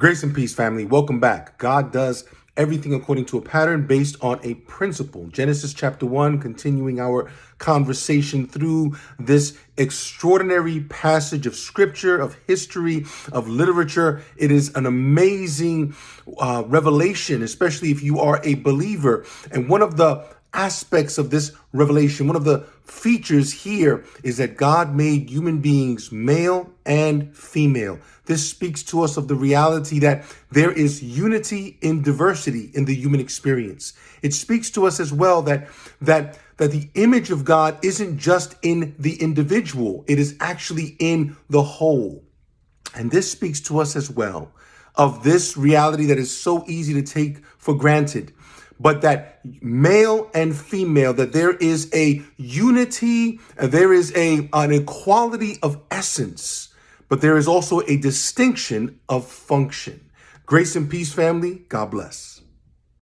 Grace and peace, family. Welcome back. God does everything according to a pattern based on a principle. Genesis chapter 1, continuing our conversation through this extraordinary passage of scripture, of history, of literature. It is an amazing revelation, especially if you are a believer. And one of the aspects of this revelation, one of the features here is that God made human beings male and female. This speaks to us of the reality that there is unity in diversity in the human experience. It speaks to us as well that the image of God isn't just in the individual, it is actually in the whole. And this speaks to us as well of this reality that is so easy to take for granted, but that male and female, that there is a unity, there is an equality of essence, but there is also a distinction of function. Grace and peace, family. God bless.